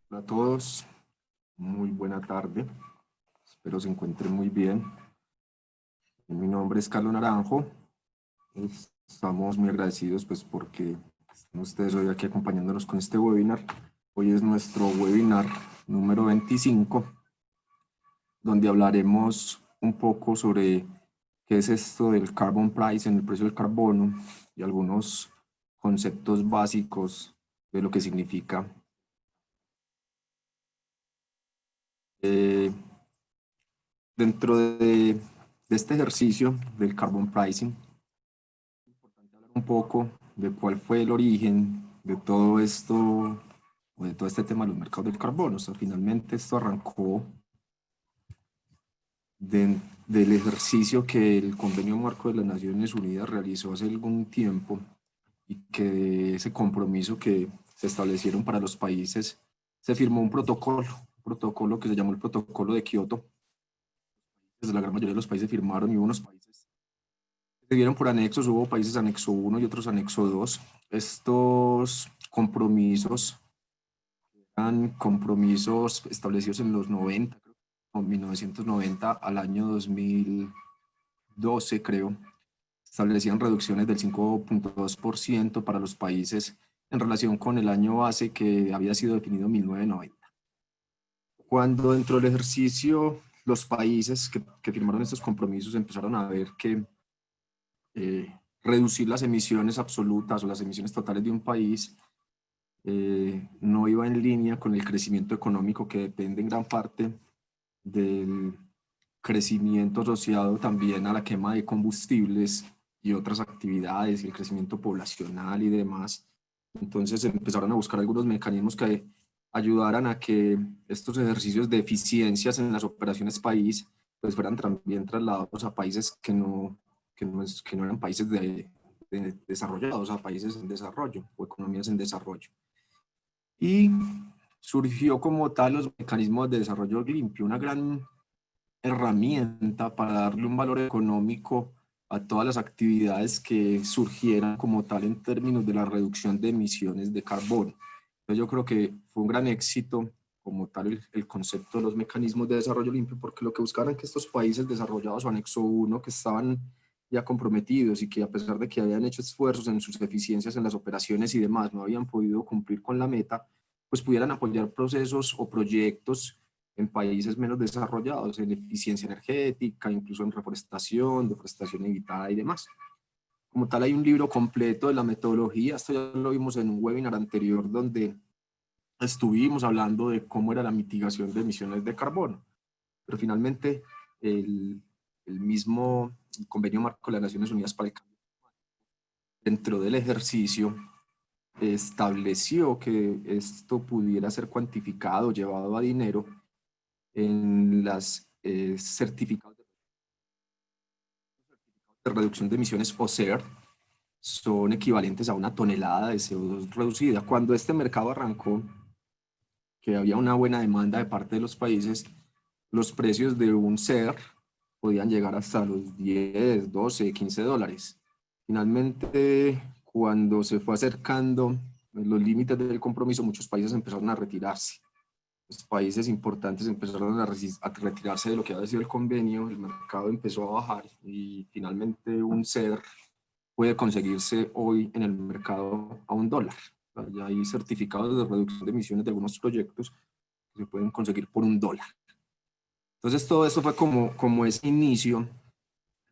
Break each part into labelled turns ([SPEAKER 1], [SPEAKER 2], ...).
[SPEAKER 1] Hola a todos, muy buena tarde, espero se encuentren muy bien. Mi nombre es Carlos Naranjo, estamos muy agradecidos pues porque están ustedes hoy aquí acompañándonos con este webinar. Hoy es nuestro webinar número 25, donde hablaremos un poco sobre qué es esto del carbon price en el precio del carbono y algunos conceptos básicos de lo que significa. Dentro de este ejercicio del carbon pricing, es importante hablar un poco de cuál fue el origen de todo esto, o de todo este tema de los mercados del carbono. O sea, finalmente esto arrancó del ejercicio que el Convenio Marco de las Naciones Unidas realizó hace algún tiempo, y que ese compromiso que se establecieron para los países, se firmó un protocolo que se llamó el Protocolo de Kioto. Desde la gran mayoría de los países firmaron, y unos países se dieron por anexos. Hubo países anexo 1 y otros anexo 2. Estos compromisos eran compromisos establecidos en los 90, creo, o 1990 al año 2012, creo. Establecían reducciones del 5.2% para los países en relación con el año base que había sido definido en 1990. Cuando dentro del ejercicio los países que firmaron estos compromisos empezaron a ver que reducir las emisiones absolutas o las emisiones totales de un país no iba en línea con el crecimiento económico, que depende en gran parte del crecimiento asociado también a la quema de combustibles y otras actividades, y el crecimiento poblacional y demás. Entonces empezaron a buscar algunos mecanismos que ayudaran a que estos ejercicios de eficiencias en las operaciones país pues fueran también trasladados a países que no eran países desarrollados, a países en desarrollo o economías en desarrollo. Y surgió como tal los mecanismos de desarrollo limpio, una gran herramienta para darle un valor económico a todas las actividades que surgieran como tal en términos de la reducción de emisiones de carbono. Entonces yo creo que fue un gran éxito como tal el concepto de los mecanismos de desarrollo limpio, porque lo que buscaban que estos países desarrollados o anexo 1, que estaban ya comprometidos y que a pesar de que habían hecho esfuerzos en sus eficiencias en las operaciones y demás, no habían podido cumplir con la meta, pues pudieran apoyar procesos o proyectos en países menos desarrollados, en eficiencia energética, incluso en reforestación, deforestación evitada y demás. Como tal, hay un libro completo de la metodología. Esto ya lo vimos en un webinar anterior donde estuvimos hablando de cómo era la mitigación de emisiones de carbono. Pero finalmente, el mismo Convenio Marco de las Naciones Unidas para el Cambio, dentro del ejercicio, estableció que esto pudiera ser cuantificado, llevado a dinero en las certificados de reducción de emisiones o CER. Son equivalentes a una tonelada de CO2 reducida. Cuando este mercado arrancó, que había una buena demanda de parte de los países, los precios de un CER podían llegar hasta los 10, 12, 15 dólares. Finalmente, cuando se fue acercando los límites del compromiso, muchos países empezaron a retirarse. Los países importantes empezaron a retirarse de lo que había sido el convenio, el mercado empezó a bajar, y finalmente un CER puede conseguirse hoy en el mercado a $1. Ya hay certificados de reducción de emisiones de algunos proyectos que se pueden conseguir por $1. Entonces todo esto fue como ese inicio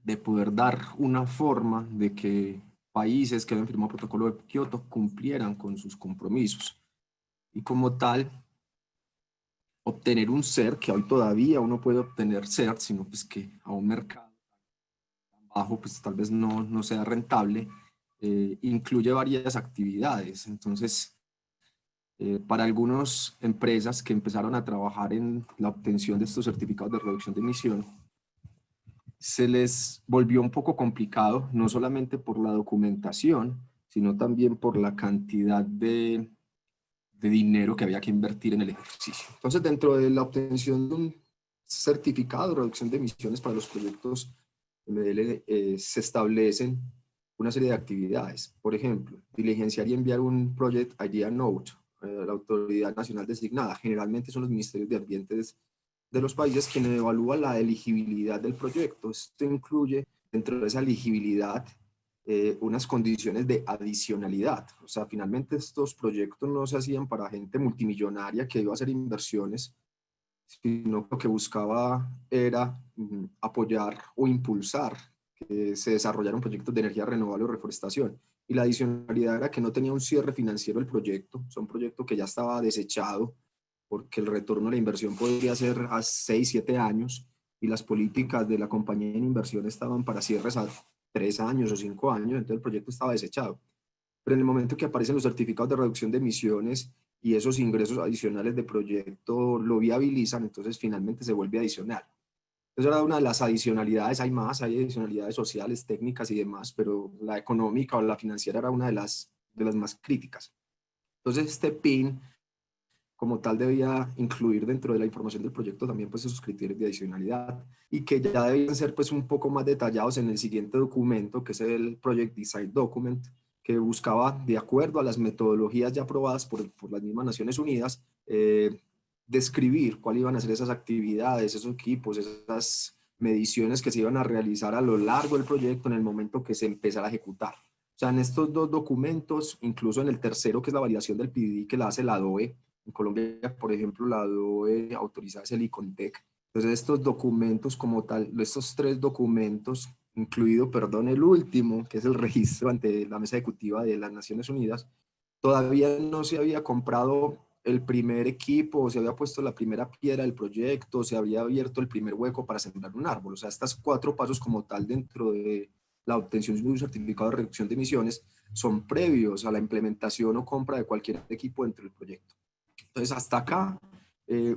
[SPEAKER 1] de poder dar una forma de que países que habían firmado el protocolo de Kioto cumplieran con sus compromisos. Y como tal, obtener un CER, que hoy todavía uno puede obtener CER, sino pues que a un mercado bajo pues tal vez no sea rentable, incluye varias actividades. Entonces, para algunas empresas que empezaron a trabajar en la obtención de estos certificados de reducción de emisión, se les volvió un poco complicado, no solamente por la documentación, sino también por la cantidad de dinero que había que invertir en el ejercicio. Entonces, dentro de la obtención de un certificado de reducción de emisiones para los proyectos MDL, se establecen una serie de actividades. Por ejemplo, diligenciar y enviar un Project Idea Note. la autoridad nacional designada. Generalmente son los ministerios de ambiente de los países quienes evalúan la elegibilidad del proyecto. Esto incluye dentro de esa elegibilidad unas condiciones de adicionalidad. O sea, finalmente estos proyectos no se hacían para gente multimillonaria que iba a hacer inversiones, sino que lo que buscaba era apoyar o impulsar que se desarrollaran proyectos de energía renovable o reforestación. Y la adicionalidad era que no tenía un cierre financiero el proyecto, o sea, un proyecto que ya estaba desechado, porque el retorno de la inversión podría ser a 6, 7 años, y las políticas de la compañía en inversión estaban para cierres a 3 años o 5 años, entonces el proyecto estaba desechado. Pero en el momento que aparecen los certificados de reducción de emisiones y esos ingresos adicionales de proyecto lo viabilizan, entonces finalmente se vuelve adicional. Entonces era una de las adicionalidades, hay más, hay adicionalidades sociales, técnicas y demás, pero la económica o la financiera era una de las más críticas. Entonces este PIN como tal debía incluir dentro de la información del proyecto también pues esos criterios de adicionalidad y que ya debían ser pues un poco más detallados en el siguiente documento, que es el Project Design Document, que buscaba, de acuerdo a las metodologías ya aprobadas por las mismas Naciones Unidas, describir cuáles iban a ser esas actividades, esos equipos, esas mediciones que se iban a realizar a lo largo del proyecto en el momento que se empezara a ejecutar. O sea, en estos dos documentos, incluso en el tercero, que es la validación del PDD, que la hace la DOE, en Colombia, por ejemplo, la DOE autorizada es el ICONTEC. Entonces, estos documentos como tal, estos 3 documentos, incluido, perdón, el último, que es el registro ante la mesa ejecutiva de las Naciones Unidas, todavía no se había comprado el primer equipo, se había puesto la primera piedra del proyecto, se había abierto el primer hueco para sembrar un árbol. O sea, estos 4 pasos como tal dentro de la obtención de un certificado de reducción de emisiones son previos a la implementación o compra de cualquier equipo dentro del proyecto. Entonces, hasta acá,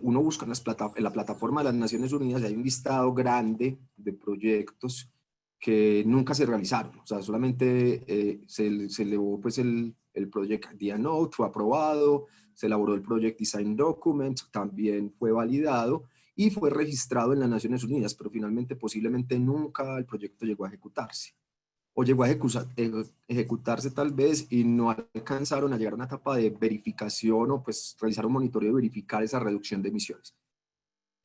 [SPEAKER 1] uno busca en la plataforma de las Naciones Unidas y hay un listado grande de proyectos que nunca se realizaron. O sea, solamente se elevó pues el Project Idea Note, fue aprobado, se elaboró el Project Design Document, también fue validado y fue registrado en las Naciones Unidas, pero finalmente posiblemente nunca el proyecto llegó a ejecutarse. O llegó a ejecutarse tal vez y no alcanzaron a llegar a una etapa de verificación o pues realizar un monitoreo y verificar esa reducción de emisiones.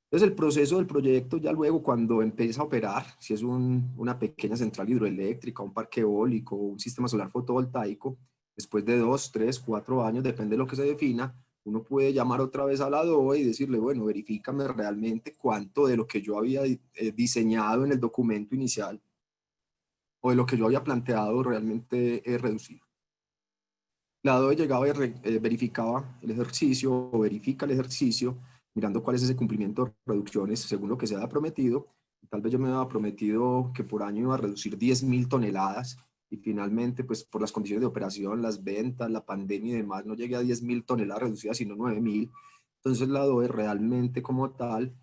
[SPEAKER 1] Entonces el proceso del proyecto ya luego cuando empieza a operar, si es una pequeña central hidroeléctrica, un parque eólico, un sistema solar fotovoltaico, después de 2, 3, 4 años, depende de lo que se defina, uno puede llamar otra vez a la DOE y decirle, bueno, verifícame realmente cuánto de lo que yo había diseñado en el documento inicial o de lo que yo había planteado realmente he reducido. La DOE llegaba y verificaba el ejercicio o verifica el ejercicio mirando cuál es ese cumplimiento de reducciones según lo que se había prometido. Tal vez yo me había prometido que por año iba a reducir 10.000 toneladas y finalmente pues por las condiciones de operación, las ventas, la pandemia y demás no llegué a 10.000 toneladas reducidas sino 9.000. Entonces la DOE realmente como tal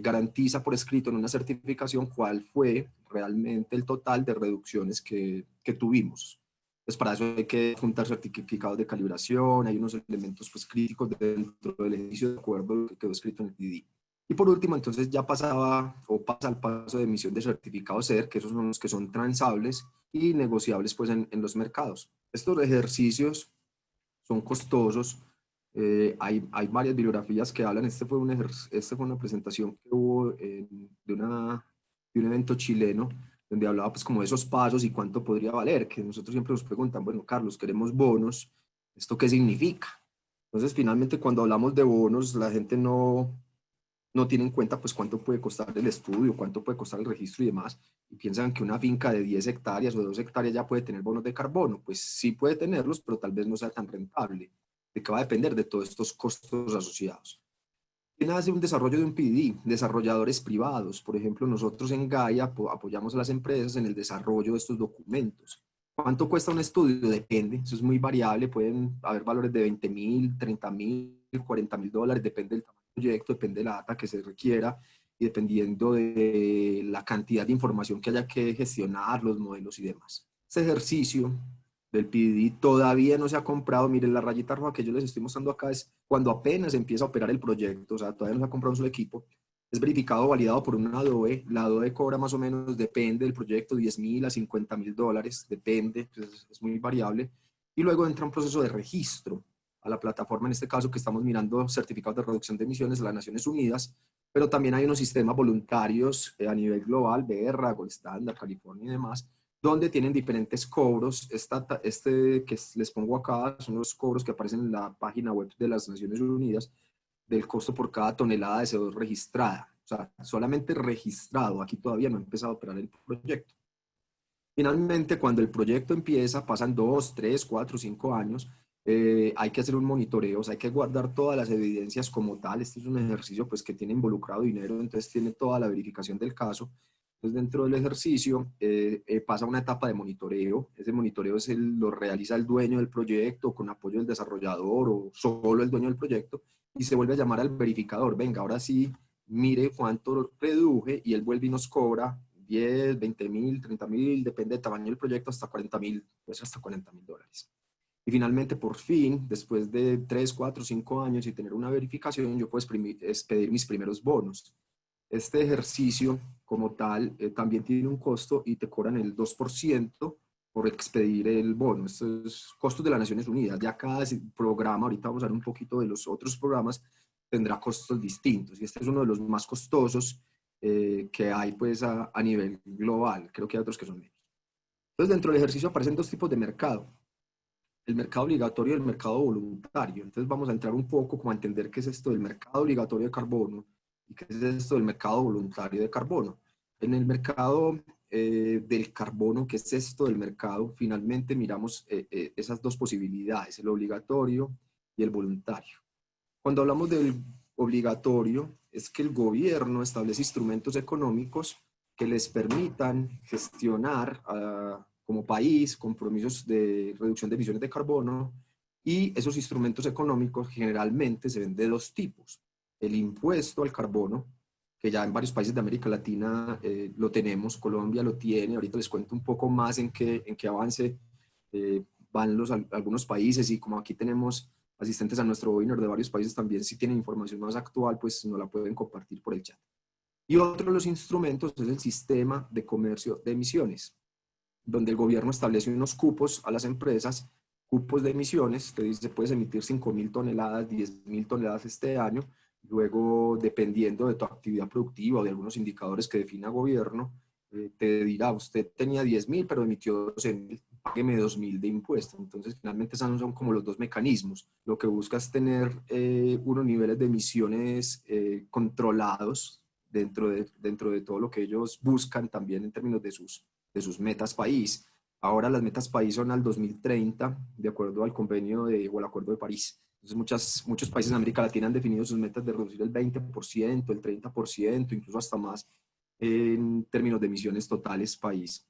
[SPEAKER 1] garantiza por escrito en una certificación cuál fue realmente el total de reducciones que tuvimos. Pues para eso hay que juntar certificados de calibración, hay unos elementos pues, críticos dentro del ejercicio de acuerdo a lo que quedó escrito en el PDD. Y por último, entonces ya pasaba o pasa al paso de emisión de certificados CER, que esos son los que son transables y negociables pues, en los mercados. Estos ejercicios son costosos, hay varias bibliografías que hablan, este fue una presentación que hubo de un evento chileno, donde hablaba pues como de esos pasos y cuánto podría valer, que nosotros siempre nos preguntan, bueno, Carlos, queremos bonos, ¿esto qué significa? Entonces, finalmente, cuando hablamos de bonos, la gente no tiene en cuenta pues cuánto puede costar el estudio, cuánto puede costar el registro y demás, y piensan que una finca de 10 hectáreas o de 2 hectáreas ya puede tener bonos de carbono. Pues sí puede tenerlos, pero tal vez no sea tan rentable. ¿De qué va a depender? De todos estos costos asociados. ¿Quién hace un desarrollo de un PDD? Desarrolladores privados. Por ejemplo, nosotros en Gaia apoyamos a las empresas en el desarrollo de estos documentos. ¿Cuánto cuesta un estudio? Depende, eso es muy variable, pueden haber valores de 20.000, 30.000, 40.000 dólares, depende del tamaño del proyecto, depende de la data que se requiera y dependiendo de la cantidad de información que haya que gestionar, los modelos y demás. Este ejercicio del PDD todavía no se ha comprado. Miren, la rayita roja que yo les estoy mostrando acá es cuando apenas empieza a operar el proyecto, o sea, todavía no se ha comprado un solo equipo. Es verificado, validado por una DOE. La DOE cobra más o menos, depende del proyecto, 10.000 a 50.000 dólares, depende, pues es muy variable. Y luego entra un proceso de registro. a la plataforma, en este caso que estamos mirando certificados de reducción de emisiones de las Naciones Unidas, pero también hay unos sistemas voluntarios a nivel global, BERRA, Gold Standard, California y demás, donde tienen diferentes cobros. Este que les pongo acá son los cobros que aparecen en la página web de las Naciones Unidas del costo por cada tonelada de CO2 registrada. O sea, solamente registrado, aquí todavía no ha empezado a operar el proyecto. Finalmente, cuando el proyecto empieza, pasan 2, 3, 4, 5 años, hay que hacer un monitoreo, o sea, hay que guardar todas las evidencias como tal. Este es un ejercicio pues, que tiene involucrado dinero, entonces tiene toda la verificación del caso. Entonces, dentro del ejercicio pasa una etapa de monitoreo. Ese monitoreo lo realiza el dueño del proyecto con apoyo del desarrollador o solo el dueño del proyecto y se vuelve a llamar al verificador. Venga, ahora sí, mire cuánto reduje y él vuelve y nos cobra 10, 20.000, 30.000, depende del tamaño del proyecto, hasta 40.000, pues hasta $40.000. Y finalmente, por fin, después de 3, 4, 5 años y tener una verificación, yo puedo pedir mis primeros bonos. Este ejercicio como tal también tiene un costo y te cobran el 2% por expedir el bono. Esto es costos de las Naciones Unidas. Ya cada programa, ahorita vamos a ver un poquito de los otros programas, tendrá costos distintos. Y este es uno de los más costosos que hay pues a nivel global. Creo que hay otros que son menos. Entonces, dentro del ejercicio aparecen dos tipos de mercado. El mercado obligatorio y el mercado voluntario. Entonces vamos a entrar un poco como a entender qué es esto del mercado obligatorio de carbono y qué es esto del mercado voluntario de carbono. En el mercado del carbono, ¿qué es esto del mercado? Finalmente miramos esas dos posibilidades, el obligatorio y el voluntario. Cuando hablamos del obligatorio, es que el gobierno establece instrumentos económicos que les permitan gestionar como país compromisos de reducción de emisiones de carbono, y esos instrumentos económicos generalmente se ven de dos tipos. El impuesto al carbono, que ya en varios países de América Latina lo tenemos, Colombia lo tiene, ahorita les cuento un poco más en qué avance van algunos países, y como aquí tenemos asistentes a nuestro webinar de varios países también, si tienen información más actual, pues nos la pueden compartir por el chat. Y otro de los instrumentos es el sistema de comercio de emisiones, donde el gobierno establece unos cupos a las empresas, cupos de emisiones, te dice puedes emitir 5.000 toneladas, 10.000 toneladas este año, luego dependiendo de tu actividad productiva o de algunos indicadores que defina el gobierno, te dirá, usted tenía 10.000 pero emitió 12.000, págueme 2.000 de impuesto. Entonces finalmente esos son como los dos mecanismos. Lo que busca es tener unos niveles de emisiones controlados dentro de todo lo que ellos buscan también en términos de sus metas país. Ahora las metas país son al 2030, de acuerdo al convenio o al Acuerdo de París. Entonces muchos países en América Latina han definido sus metas de reducir el 20%, el 30%, incluso hasta más en términos de emisiones totales país,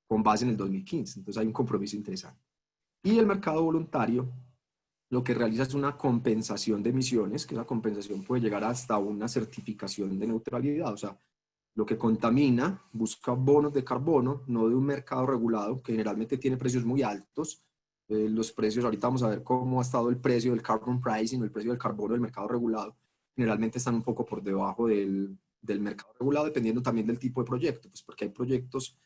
[SPEAKER 1] con base en el 2015. Entonces hay un compromiso interesante. Y el mercado voluntario lo que realiza es una compensación de emisiones, que esa compensación puede llegar hasta una certificación de neutralidad. O sea, lo que contamina busca bonos de carbono, no de un mercado regulado que generalmente tiene precios muy altos. Los precios, ahorita vamos a ver cómo ha estado el precio del carbon pricing, el precio del carbono del mercado regulado. Generalmente están un poco por debajo del mercado regulado, dependiendo también del tipo de proyecto, pues porque hay proyectos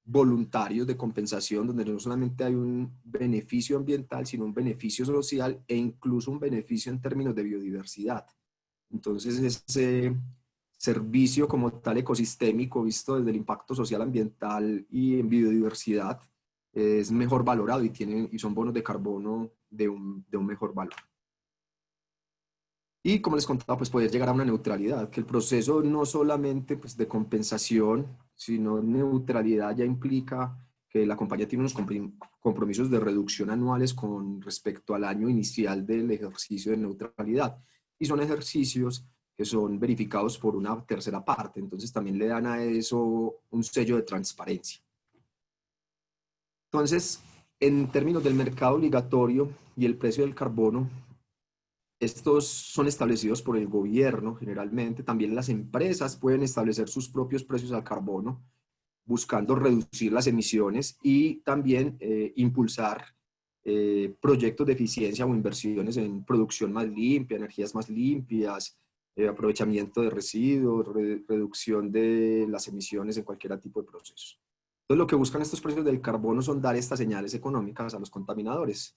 [SPEAKER 1] voluntarios de compensación donde no solamente hay un beneficio ambiental, sino un beneficio social e incluso un beneficio en términos de biodiversidad. Entonces, ese servicio como tal ecosistémico visto desde el impacto social, ambiental y en biodiversidad es mejor valorado y son bonos de carbono de un mejor valor. Y como les contaba, pues poder llegar a una neutralidad, que el proceso no solamente pues, de compensación, sino neutralidad ya implica que la compañía tiene unos compromisos de reducción anuales con respecto al año inicial del ejercicio de neutralidad. Y son ejercicios que son verificados por una tercera parte, entonces también le dan a eso un sello de transparencia. Entonces, en términos del mercado obligatorio y el precio del carbono, estos son establecidos por el gobierno generalmente. También las empresas pueden establecer sus propios precios al carbono, buscando reducir las emisiones y también impulsar proyectos de eficiencia o inversiones en producción más limpia, energías más limpias, aprovechamiento de residuos, reducción de las emisiones en cualquier tipo de proceso. Entonces, lo que buscan estos precios del carbono son dar estas señales económicas a los contaminadores.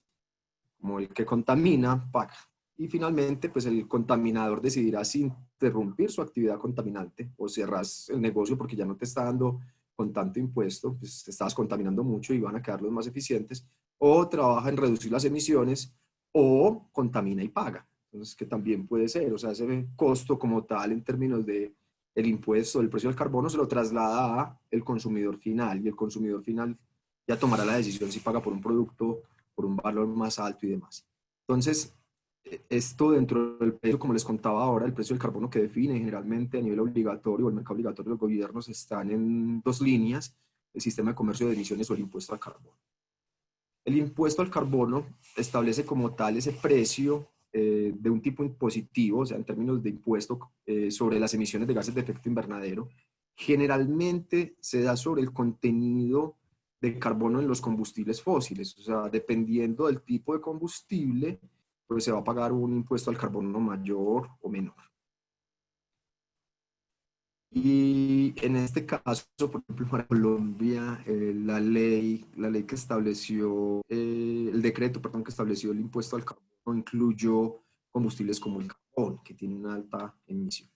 [SPEAKER 1] como el que contamina, paga. Y finalmente, pues el contaminador decidirá si interrumpir su actividad contaminante o cerras el negocio porque ya no te está dando con tanto impuesto, pues te estabas contaminando mucho y van a quedar los más eficientes, o trabaja en reducir las emisiones, o contamina y paga. Entonces, que también puede ser, o sea, ese costo como tal en términos de el impuesto, el precio del carbono, se lo traslada a el consumidor final, y el consumidor final ya tomará la decisión si paga por un producto, por un valor más alto y demás. Entonces, esto dentro del precio, como les contaba ahora, el precio del carbono que define generalmente a nivel obligatorio, el mercado obligatorio de los gobiernos, están en dos líneas: el sistema de comercio de emisiones o el impuesto al carbono. El impuesto al carbono establece como tal ese precio de un tipo impositivo, o sea, en términos de impuesto sobre las emisiones de gases de efecto invernadero. Generalmente se da sobre el contenido de carbono en los combustibles fósiles, o sea, dependiendo del tipo de combustible, pues se va a pagar un impuesto al carbono mayor o menor. Y en este caso, por ejemplo, para Colombia, la ley que estableció, el decreto, perdón, que estableció el impuesto al carbono incluyó combustibles como el carbón, que tiene una alta emisión.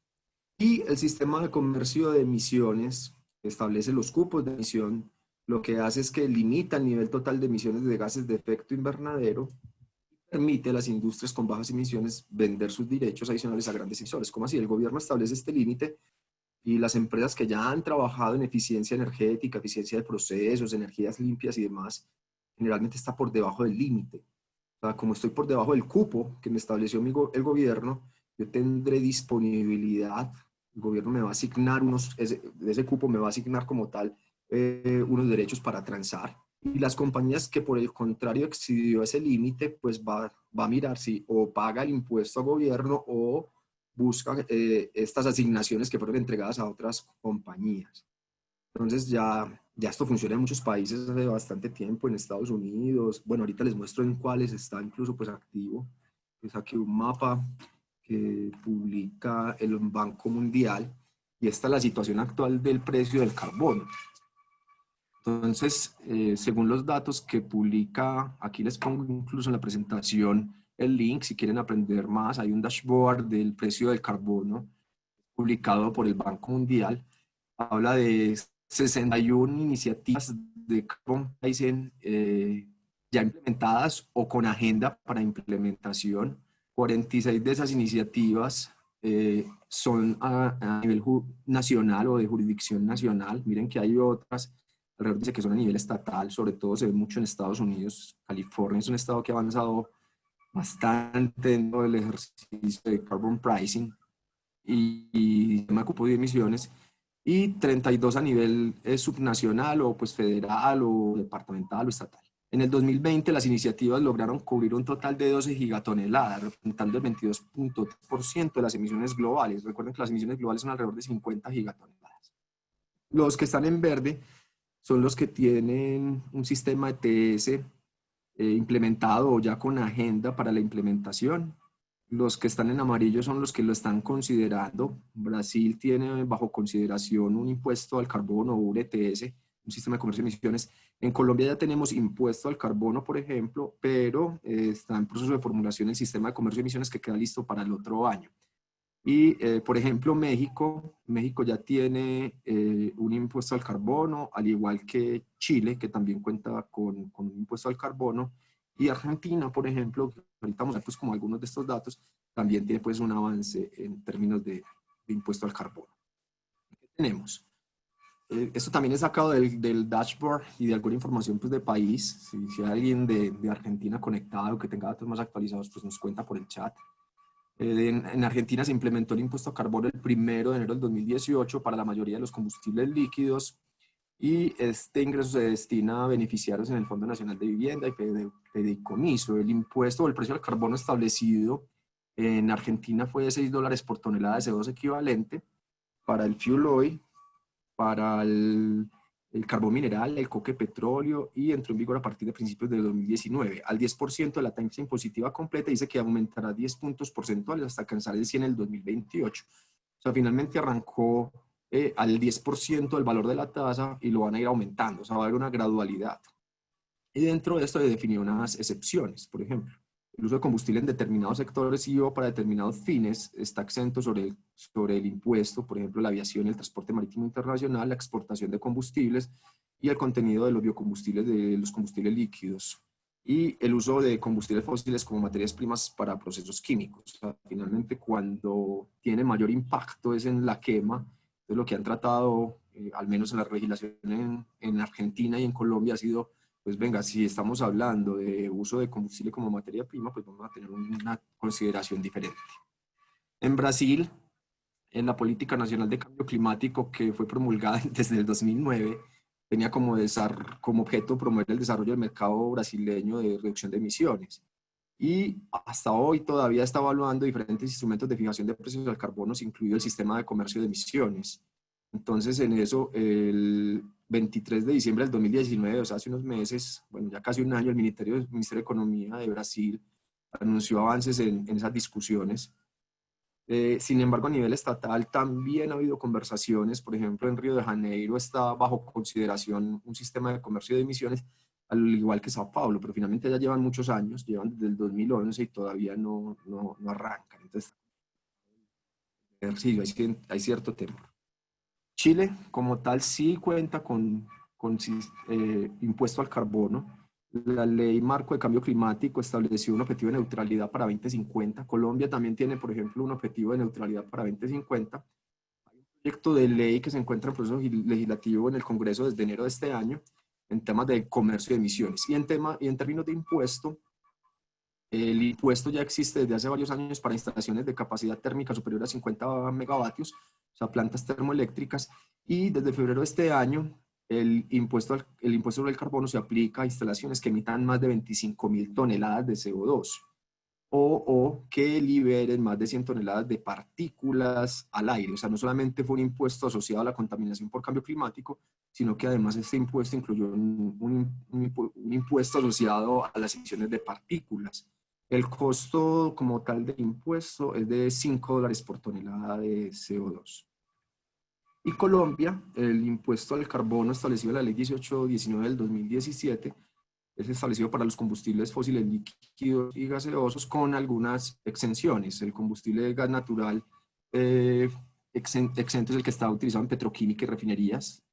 [SPEAKER 1] Y el sistema de comercio de emisiones establece los cupos de emisión, lo que hace es que limita el nivel total de emisiones de gases de efecto invernadero, permite a las industrias con bajas emisiones vender sus derechos adicionales a grandes emisores. ¿Cómo así? El gobierno establece este límite y las empresas que ya han trabajado en eficiencia energética, eficiencia de procesos, energías limpias y demás, generalmente está por debajo del límite. O sea, como estoy por debajo del cupo que me estableció el gobierno, yo tendré disponibilidad, el gobierno me va a asignar de ese cupo me va a asignar como tal unos derechos para transar. Y las compañías que por el contrario excedió ese límite, pues va a mirar si o paga el impuesto al gobierno o busca estas asignaciones que fueron entregadas a otras compañías. Entonces ya esto funciona en muchos países hace bastante tiempo, en Estados Unidos. Bueno, ahorita les muestro en cuáles está incluso pues activo. Es aquí un mapa que publica el Banco Mundial y esta es la situación actual del precio del carbono. Entonces, según los datos que publica, aquí les pongo incluso en la presentación el link, si quieren aprender más, hay un dashboard del precio del carbono publicado por el Banco Mundial. Habla de 61 iniciativas de carbon pricing ya implementadas o con agenda para implementación. 46 de esas iniciativas son a nivel nacional o de jurisdicción nacional. Miren que hay otras alrededor dice que son a nivel estatal, sobre todo se ve mucho en Estados Unidos. California es un estado que ha avanzado bastante en el ejercicio de carbon pricing y tema cupo de emisiones, y 32 a nivel subnacional o pues federal o departamental o estatal. En el 2020 las iniciativas lograron cubrir un total de 12 gigatoneladas, representando el 22.3% de las emisiones globales. Recuerden que las emisiones globales son alrededor de 50 gigatoneladas. Los que están en verde son los que tienen un sistema ETS implementado o ya con agenda para la implementación. Los que están en amarillo son los que lo están considerando. Brasil tiene bajo consideración un impuesto al carbono o un ETS, un sistema de comercio de emisiones. En Colombia ya tenemos impuesto al carbono, por ejemplo, pero está en proceso de formulación el sistema de comercio de emisiones que queda listo para el otro año. Y, por ejemplo, México ya tiene un impuesto al carbono, al igual que Chile, que también cuenta con un impuesto al carbono. Y Argentina, por ejemplo, ahorita vamos a ver pues, como algunos de estos datos, también tiene pues, un avance en términos de impuesto al carbono. ¿Qué tenemos? Esto también es sacado del dashboard y de alguna información pues, de país. Si hay alguien de Argentina conectado que tenga datos más actualizados, pues nos cuenta por el chat. En Argentina se implementó el impuesto a carbono el 1 de enero del 2018 para la mayoría de los combustibles líquidos y este ingreso se destina a beneficiarios en el Fondo Nacional de Vivienda y Fideicomiso. El impuesto o el precio del carbono establecido en Argentina fue de $6 por tonelada de CO2 equivalente para el fuel oil, para el carbón mineral, el coque petróleo y entró en vigor a partir de principios de 2019. Al 10% de la tasa impositiva completa dice que aumentará 10 puntos porcentuales hasta alcanzar el 100 en el 2028. O sea, finalmente arrancó al 10% del valor de la tasa y lo van a ir aumentando, o sea, va a haber una gradualidad. Y dentro de esto se definió unas excepciones, por ejemplo. el uso de combustible en determinados sectores y o para determinados fines está exento sobre el impuesto, por ejemplo, la aviación y el transporte marítimo internacional, la exportación de combustibles y el contenido de los biocombustibles, de los combustibles líquidos, y el uso de combustibles fósiles como materias primas para procesos químicos. O sea, finalmente, cuando tiene mayor impacto es en la quema. Entonces, lo que han tratado, al menos en la legislación en Argentina y en Colombia, ha sido, pues venga, si estamos hablando de uso de combustible como materia prima, pues vamos a tener una consideración diferente. En Brasil, en la Política Nacional de Cambio Climático, que fue promulgada desde el 2009, tenía como objeto promover el desarrollo del mercado brasileño de reducción de emisiones. Y hasta hoy todavía está evaluando diferentes instrumentos de fijación de precios del carbono, incluido el sistema de comercio de emisiones. Entonces, en eso, el 23 de diciembre del 2019, o sea, hace unos meses, bueno, ya casi un año, el Ministerio de Economía de Brasil anunció avances en esas discusiones. Sin embargo, a nivel estatal también ha habido conversaciones. Por ejemplo, en Río de Janeiro está bajo consideración un sistema de comercio de emisiones, al igual que Sao Paulo, pero finalmente ya llevan muchos años, llevan desde el 2011 y todavía no arrancan. Entonces, sí, hay cierto temor. Chile, como tal, sí cuenta con impuesto al carbono. La ley marco de cambio climático estableció un objetivo de neutralidad para 2050. Colombia también tiene, por ejemplo, un objetivo de neutralidad para 2050. Hay un proyecto de ley que se encuentra en proceso legislativo en el Congreso desde enero de este año en temas de comercio de emisiones. Y en términos de impuesto, el impuesto ya existe desde hace varios años para instalaciones de capacidad térmica superior a 50 megavatios, o sea, plantas termoeléctricas, y desde febrero de este año el impuesto sobre el carbono se aplica a instalaciones que emitan más de 25.000 toneladas de CO2 o que liberen más de 100 toneladas de partículas al aire. O sea, no solamente fue un impuesto asociado a la contaminación por cambio climático, sino que además este impuesto incluyó un impuesto asociado a las emisiones de partículas. El costo como tal del impuesto es de $5 por tonelada de CO2. Y Colombia, el impuesto al carbono establecido en la ley 1819 del 2017 es establecido para los combustibles fósiles líquidos y gaseosos con algunas exenciones. El combustible de gas natural exento es el que está utilizado en petroquímica y refinerías.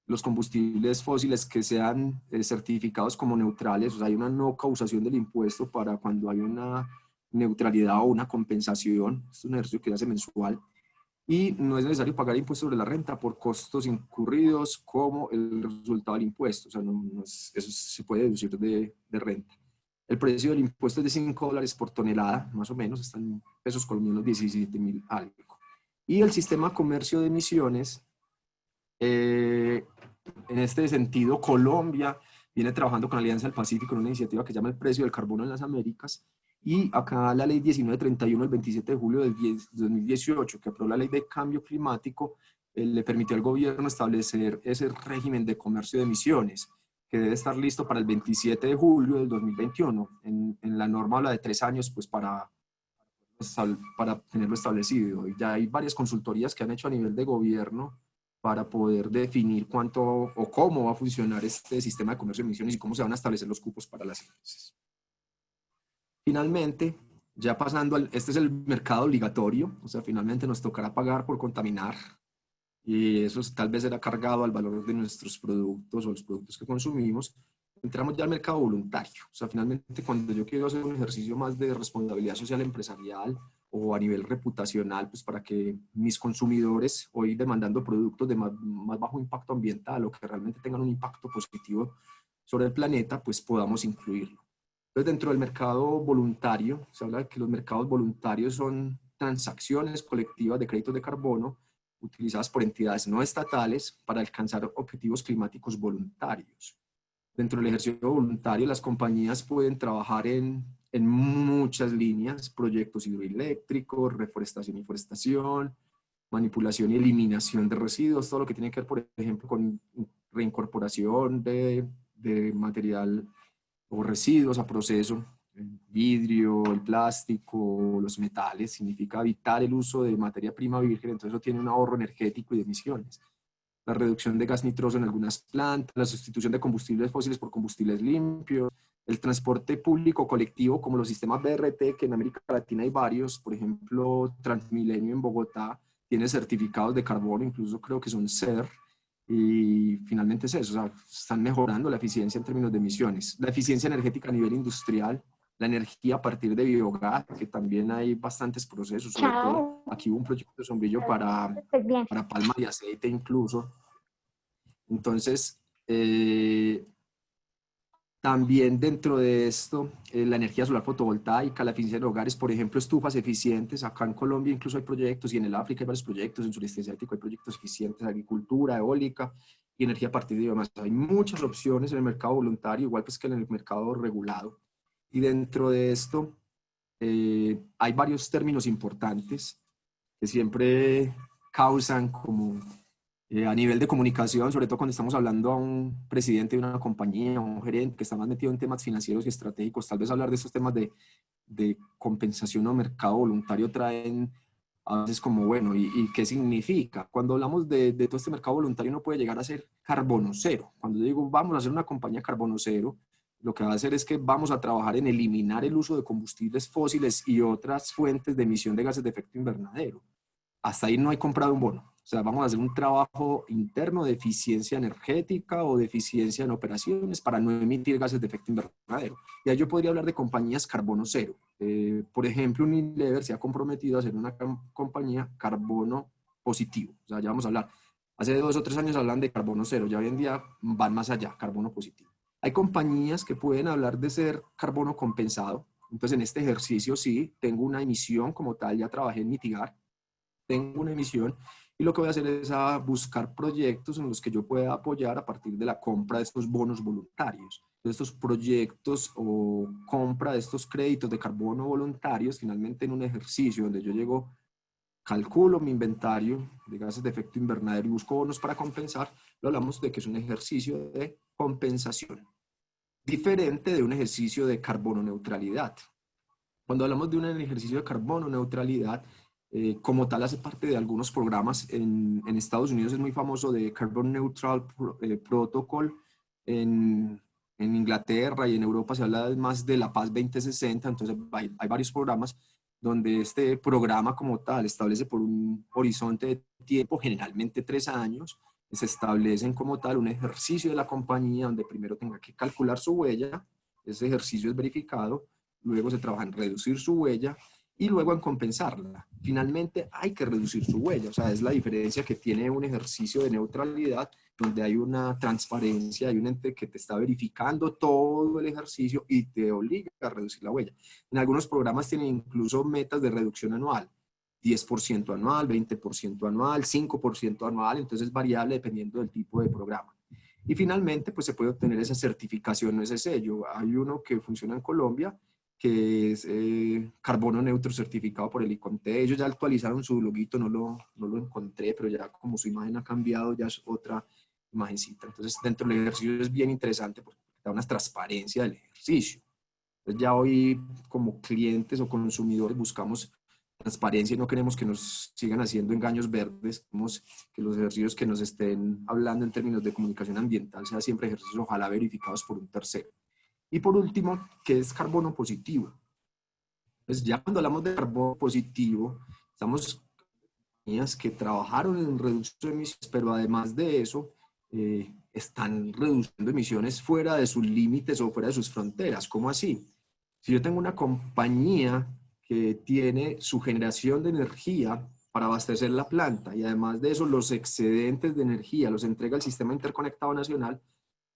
[SPEAKER 1] Los combustibles fósiles que sean certificados como neutrales, o sea, hay una no causación del impuesto para cuando hay una neutralidad o una compensación. Esto es un ejercicio que se hace mensual. Y no es necesario pagar impuestos sobre la renta por costos incurridos como el resultado del impuesto. O sea, eso se puede deducir de renta. El precio del impuesto es de $5 por tonelada, más o menos, están en pesos colombianos 17.000 algo. Y el sistema de comercio de emisiones, en este sentido, Colombia viene trabajando con Alianza del Pacífico en una iniciativa que se llama el precio del carbono en las Américas. Y acá la ley 1931 del 27 de julio del 2018, que aprobó la ley de cambio climático, le permitió al gobierno establecer ese régimen de comercio de emisiones, que debe estar listo para el 27 de julio del 2021. En la norma habla de 3 años pues para tenerlo establecido. Y ya hay varias consultorías que han hecho a nivel de gobierno para poder definir cuánto o cómo va a funcionar este sistema de comercio de emisiones y cómo se van a establecer los cupos para las empresas. Finalmente, ya pasando este es el mercado obligatorio, o sea, finalmente nos tocará pagar por contaminar y eso tal vez será cargado al valor de nuestros productos o los productos que consumimos. Entramos ya al mercado voluntario, o sea, finalmente cuando yo quiero hacer un ejercicio más de responsabilidad social empresarial o a nivel reputacional, pues para que mis consumidores, hoy demandando productos de más bajo impacto ambiental o que realmente tengan un impacto positivo sobre el planeta, pues podamos incluirlo. Entonces, dentro del mercado voluntario, se habla de que los mercados voluntarios son transacciones colectivas de créditos de carbono utilizadas por entidades no estatales para alcanzar objetivos climáticos voluntarios. Dentro del ejercicio voluntario, las compañías pueden trabajar en muchas líneas: proyectos hidroeléctricos, reforestación y forestación, manipulación y eliminación de residuos, todo lo que tiene que ver, por ejemplo, con reincorporación de material o residuos a proceso, el vidrio, el plástico, los metales. Significa evitar el uso de materia prima virgen, entonces eso tiene un ahorro energético y de emisiones. la reducción de gas nitroso en algunas plantas, la sustitución de combustibles fósiles por combustibles limpios, el transporte público colectivo como los sistemas BRT, que en América Latina hay varios, por ejemplo, Transmilenio en Bogotá tiene certificados de carbono, incluso creo que son CER, y finalmente es eso, o sea, están mejorando la eficiencia en términos de emisiones. La eficiencia energética a nivel industrial, la energía a partir de biogás, que también hay bastantes procesos, sobre todo aquí hubo un proyecto de sombrillo para palma de aceite incluso. Entonces, también dentro de esto, la energía solar fotovoltaica, la eficiencia de hogares, por ejemplo, estufas eficientes. Acá en Colombia incluso hay proyectos, y en el África hay varios proyectos, en sureste asiático hay proyectos eficientes, agricultura, eólica y energía a partir de biomasa. Hay muchas opciones en el mercado voluntario, igual pues que en el mercado regulado. Y dentro de esto hay varios términos importantes que siempre causan como a nivel de comunicación, sobre todo cuando estamos hablando a un presidente de una compañía, un gerente que está más metido en temas financieros y estratégicos, tal vez hablar de estos temas de compensación o mercado voluntario traen a veces como, bueno, ¿y qué significa? Cuando hablamos de todo este mercado voluntario no puede llegar a ser carbono cero. Cuando yo digo vamos a hacer una compañía carbono cero, lo que va a hacer es que vamos a trabajar en eliminar el uso de combustibles fósiles y otras fuentes de emisión de gases de efecto invernadero. Hasta ahí no hay comprado un bono. O sea, vamos a hacer un trabajo interno de eficiencia energética o de eficiencia en operaciones para no emitir gases de efecto invernadero. Y ahí yo podría hablar de compañías carbono cero. Por ejemplo, Unilever se ha comprometido a ser una compañía carbono positivo. O sea, ya vamos a hablar. Hace 2 o 3 años hablan de carbono cero, ya hoy en día van más allá, carbono positivo. Hay compañías que pueden hablar de ser carbono compensado. Entonces, en este ejercicio sí, tengo una emisión como tal, ya trabajé en mitigar, tengo una emisión y lo que voy a hacer es a buscar proyectos en los que yo pueda apoyar a partir de la compra de estos bonos voluntarios. De estos proyectos o compra de estos créditos de carbono voluntarios, finalmente en un ejercicio donde yo llego, calculo mi inventario de gases de efecto invernadero y busco bonos para compensar, lo hablamos de que es un ejercicio de compensación, diferente de un ejercicio de carbono neutralidad. Cuando hablamos de un ejercicio de carbono neutralidad, como tal hace parte de algunos programas. En Estados Unidos es muy famoso de Carbon Neutral Protocol, en Inglaterra y en Europa se habla más de la Paz 2060, entonces hay varios programas donde este programa como tal establece por un horizonte de tiempo, generalmente 3 años, se establecen como tal un ejercicio de la compañía donde primero tenga que calcular su huella, ese ejercicio es verificado, luego se trabaja en reducir su huella y luego en compensarla. Finalmente hay que reducir su huella, o sea, es la diferencia que tiene un ejercicio de neutralidad donde hay una transparencia, hay un ente que te está verificando todo el ejercicio y te obliga a reducir la huella. En algunos programas tienen incluso metas de reducción anual, 10% anual, 20% anual, 5% anual, entonces es variable dependiendo del tipo de programa. Y finalmente, pues se puede obtener esa certificación o ese sello. Hay uno que funciona en Colombia, que es carbono neutro certificado por el ICONTE. Ellos ya actualizaron su loguito, no lo encontré, pero ya como su imagen ha cambiado, ya es otra imagencita. Entonces, dentro del ejercicio es bien interesante porque da una transparencia del ejercicio. Entonces, ya hoy como clientes o consumidores buscamos transparencia y no queremos que nos sigan haciendo engaños verdes, queremos que los ejercicios que nos estén hablando en términos de comunicación ambiental sean siempre ejercicios ojalá verificados por un tercero. Y por último, ¿qué es carbono positivo? Pues ya cuando hablamos de carbono positivo, estamos compañías que trabajaron en reducción de emisiones, pero además de eso, están reduciendo emisiones fuera de sus límites o fuera de sus fronteras. ¿Cómo así? Si yo tengo una compañía que tiene su generación de energía para abastecer la planta y además de eso los excedentes de energía los entrega al Sistema Interconectado Nacional,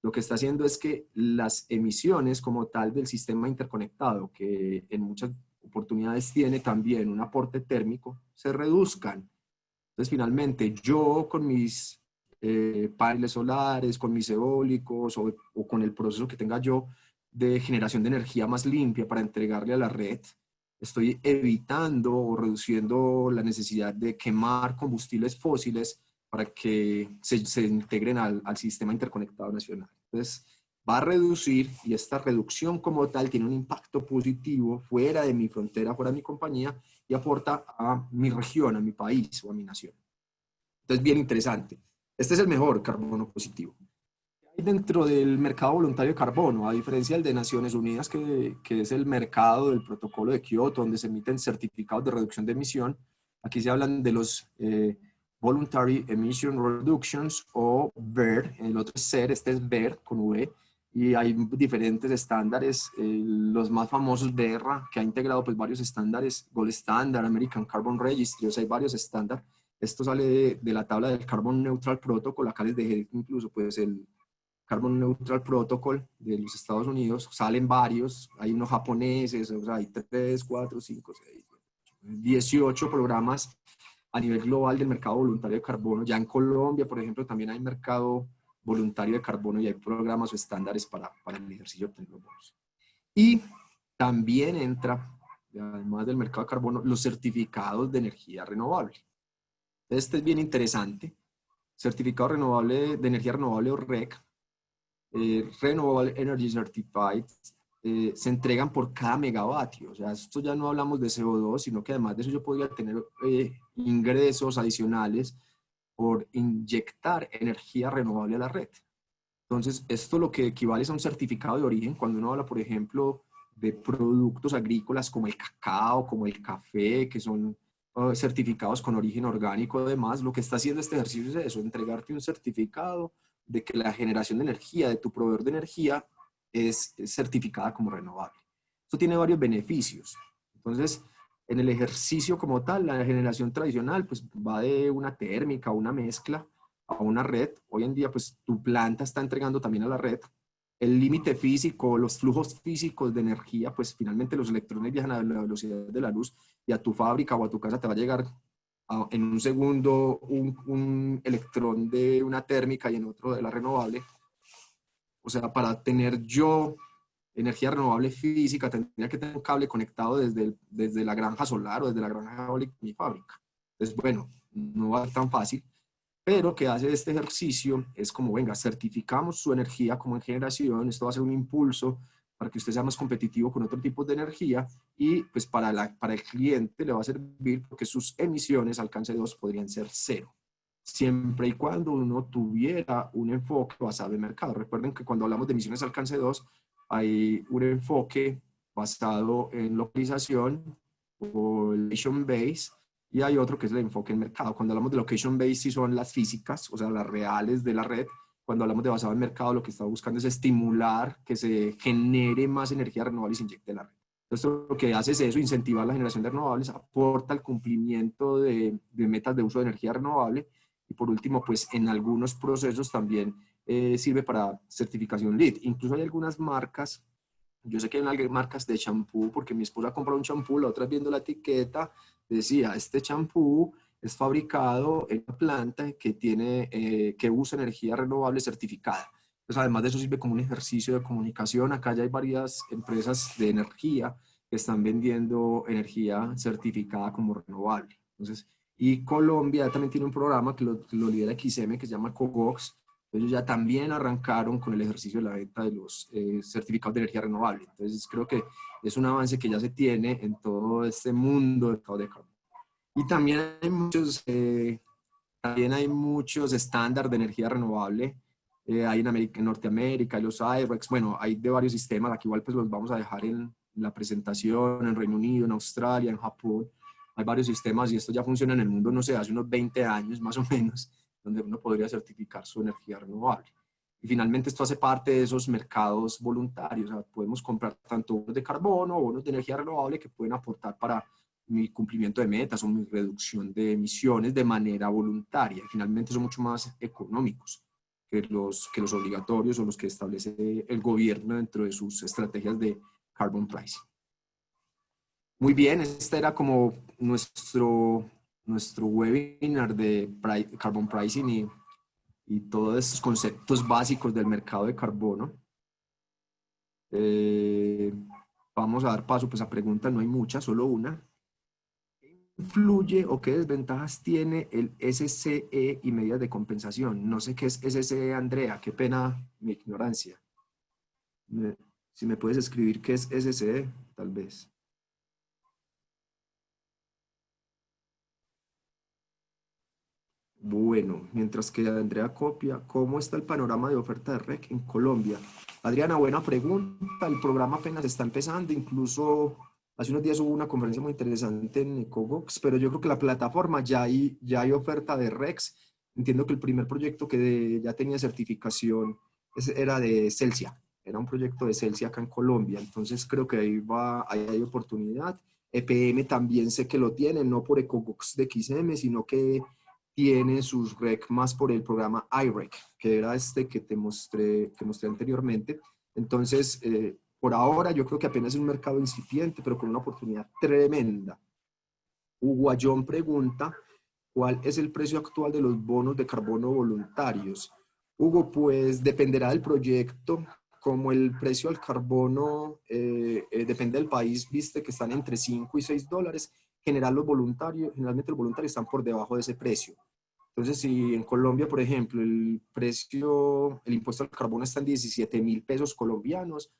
[SPEAKER 1] lo que está haciendo es que las emisiones como tal del sistema interconectado, que en muchas oportunidades tiene también un aporte térmico, se reduzcan. Entonces, finalmente, yo con mis paneles solares, con mis eólicos o con el proceso que tenga yo de generación de energía más limpia para entregarle a la red, estoy evitando o reduciendo la necesidad de quemar combustibles fósiles para que se integren al sistema interconectado nacional. Entonces, va a reducir y esta reducción como tal tiene un impacto positivo fuera de mi frontera, fuera de mi compañía y aporta a mi región, a mi país o a mi nación. Entonces, bien interesante. Este es el mejor carbono positivo. Dentro del mercado voluntario de carbono, a diferencia del de Naciones Unidas, que es el mercado del protocolo de Kioto, donde se emiten certificados de reducción de emisión, aquí se hablan de los Voluntary Emission Reductions o VER, el otro es SER, este es VER con V, y hay diferentes estándares, los más famosos BERRA, que ha integrado pues varios estándares, Gold Standard, American Carbon Registry, o sea, hay varios estándares. Esto sale de la tabla del Carbon Neutral Protocol, acá les dejé incluso pues el Carbon Neutral Protocol de los Estados Unidos, salen varios, hay unos japoneses, o sea, hay 3, 4, 5, 6, 18 programas a nivel global del mercado voluntario de carbono. Ya en Colombia, por ejemplo, también hay mercado voluntario de carbono y hay programas o estándares para el ejercicio de obtener los bonos. Y también entra, además del mercado de carbono, los certificados de energía renovable. Este es bien interesante. Certificado renovable de energía renovable o REC, Renewable Energy Certified, se entregan por cada megavatio. O sea, esto ya no hablamos de CO2, sino que además de eso yo podría tener ingresos adicionales por inyectar energía renovable a la red. Entonces, esto lo que equivale es a un certificado de origen. Cuando uno habla, por ejemplo, de productos agrícolas como el cacao, como el café, que son certificados con origen orgánico, además, lo que está haciendo este ejercicio es eso, entregarte un certificado de que la generación de energía de tu proveedor de energía es certificada como renovable. Esto tiene varios beneficios. Entonces, en el ejercicio como tal, la generación tradicional pues va de una térmica, una mezcla, a una red. Hoy en día, pues tu planta está entregando también a la red. El límite físico, los flujos físicos de energía, pues finalmente los electrones viajan a la velocidad de la luz y a tu fábrica o a tu casa te va a llegar en un segundo un electrón de una térmica y en otro de la renovable. O sea, para tener yo energía renovable física, tendría que tener un cable conectado desde la granja solar o desde la granja eólica de mi fábrica. Entonces, bueno, no va a ser tan fácil, pero que hace este ejercicio es como, venga, certificamos su energía como en generación, esto va a ser un impulso para que usted sea más competitivo con otro tipo de energía y pues para el cliente le va a servir porque sus emisiones alcance 2 podrían ser cero, siempre y cuando uno tuviera un enfoque basado en mercado. Recuerden que cuando hablamos de emisiones alcance 2 hay un enfoque basado en localización o location base, y hay otro que es el enfoque en mercado. Cuando hablamos de location based, sí son las físicas, o sea, las reales de la red. Cuando hablamos de basado en mercado, lo que está buscando es estimular que se genere más energía renovable y se inyecte en la red. Entonces, lo que hace es eso, incentivar la generación de renovables, aporta el cumplimiento de metas de uso de energía renovable y por último, pues en algunos procesos también sirve para certificación LEED. Incluso hay algunas marcas, yo sé que hay marcas de champú, porque mi esposa compró un champú, la otra viendo la etiqueta, decía, este champú es fabricado en una planta que, que usa energía renovable certificada. Entonces, además de eso, sirve como un ejercicio de comunicación. Acá ya hay varias empresas de energía que están vendiendo energía certificada como renovable. Entonces, y Colombia también tiene un programa que lo lidera XM, que se llama COGOX. Ellos ya también arrancaron con el ejercicio de la venta de los certificados de energía renovable. Entonces, creo que es un avance que ya se tiene en todo este mundo del mercado de carbono. Y también hay muchos estándares de energía renovable. Hay en Norteamérica, hay los IREX, bueno, hay de varios sistemas. Aquí igual pues los vamos a dejar en la presentación, en Reino Unido, en Australia, en Japón. Hay varios sistemas y esto ya funciona en el mundo, no sé, hace unos 20 años más o menos, donde uno podría certificar su energía renovable. Y finalmente esto hace parte de esos mercados voluntarios. O sea, podemos comprar tanto bonos de carbono o bonos de energía renovable que pueden aportar para mi cumplimiento de metas o mi reducción de emisiones de manera voluntaria. Finalmente son mucho más económicos que los obligatorios o los que establece el gobierno dentro de sus estrategias de carbon pricing. Muy bien, este era como nuestro webinar de carbon pricing y todos estos conceptos básicos del mercado de carbono. Vamos a dar paso pues, a preguntas, no hay muchas, solo una. ¿Influye o qué desventajas tiene el SCE y medidas de compensación? No sé qué es SCE, Andrea, qué pena mi ignorancia. Si me puedes escribir qué es SCE, tal vez. Bueno, mientras que Andrea copia, ¿cómo está el panorama de oferta de REC en Colombia? Adriana, buena pregunta. El programa apenas está empezando, incluso hace unos días hubo una conferencia muy interesante en Ecobox, pero yo creo que la plataforma ya hay oferta de RECs. Entiendo que el primer proyecto que ya tenía certificación era de Celsia, era un proyecto de Celsia acá en Colombia, entonces creo que ahí hay oportunidad. EPM también sé que lo tiene, no por Ecobox de XM, sino que tiene sus REC más por el programa iREC, que era este que mostré anteriormente. Entonces, por ahora yo creo que apenas es un mercado incipiente, pero con una oportunidad tremenda. Hugo Ayón pregunta, ¿cuál es el precio actual de los bonos de carbono voluntarios? Hugo, pues dependerá del proyecto. Como el precio al carbono depende del país, viste que están entre 5 y 6 dólares, generalmente los voluntarios están por debajo de ese precio. Entonces, si en Colombia, por ejemplo, el impuesto al carbono está en 17.000 pesos colombianos,